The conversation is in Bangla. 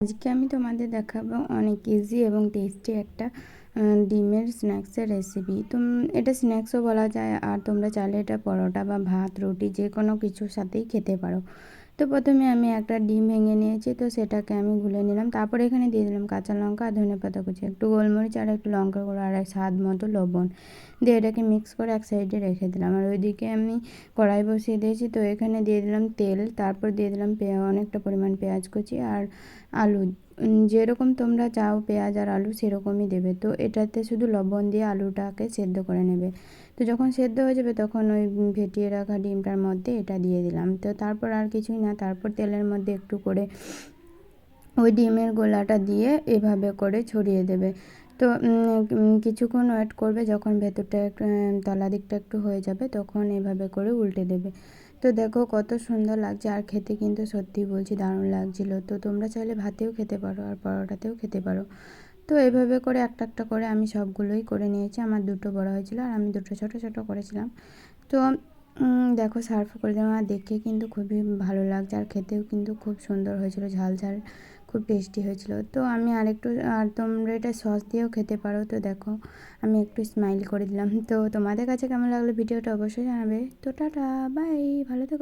আজকে আমি তোমাদের দেখাবো অনেক ইজি এবং টেস্টি একটা ডিমের স্ন্যাক্সের রেসিপি। এটা স্ন্যাক্সও বলা যায়, আর তোমরা চাইলে এটা পরোটা বা ভাত রুটি যে কোনো কিছুর সাথেই খেতে পারো। তো প্রথমে আমি একটা ডিম ভেঙে নিয়েছি, তো সেটাকে আমি গুলে নিলাম। তারপরে এখানে দিয়ে দিলাম কাঁচা লঙ্কা আর ধনেপাতা কুচি, একটু গোলমরিচ আর একটু লঙ্কা গুঁড়ো আর এক স্বাদ মতো লবণ দিয়ে এটাকে মিক্স করে এক সাইডে রেখে দিলাম। আর ওইদিকে আমি কড়াই বসিয়ে দিয়েছি, তো এখানে দিয়ে দিলাম তেল, তারপর দিয়ে দিলাম অনেকটা পরিমাণ পেঁয়াজ কুচি আর আলু। যেরকম তোমরা চাও পেঁয়াজ আর আলু সেরকমই দেবে। তো এটাতে শুধু লবণ দিয়ে আলুটাকে সেদ্ধ করে নেবে। তো যখন সেদ্ধ হয়ে যাবে তখন ওই ফেটিয়ে রাখা ডিমটার মধ্যে এটা দিয়ে দিলাম। তো তারপর আর কিছুই না, তারপর তেলের মধ্যে একটু করে ওই ডিমের গোলাটা দিয়ে এভাবে করে ছড়িয়ে দেবে। তো কিছুক্ষণ ওয়েট করবে, যখন ভেতরটা তলা দিকটা একটু হয়ে যাবে তখন এভাবে করে উল্টে দেবে। তো দেখো কত সুন্দর লাগছে, আর খেতে কিন্তু সত্যি বলছি দারুণ লাগছিলো। তো তোমরা চাইলে ভাতেও খেতে পারো আর পরোটাতেও খেতে পারো। তো এভাবে করে একটা একটা করে আমি সবগুলোই করে নিয়েছি। আমার দুটো বড় হয়েছিল আর আমি দুটো ছোট ছোট করেছিলাম। তো দেখো সার্ভ করে দিলাম, আর দেখে কিন্তু খুবই ভালো লাগছে আর খেতেও কিন্তু খুব সুন্দর হয়েছিল, ঝাল ঝাল খুব টেস্টি হয়েছিল। তো আমি আরেকটু, আর তোমরা এটা সস দিয়েও খেতে পারো। তো দেখো আমি একটু স্মাইল করে দিলাম। তো তোমাদের কাছে কেমন লাগলো ভিডিওটা অবশ্যই জানাবে। তো টাটা, বাই, ভালো থেকো।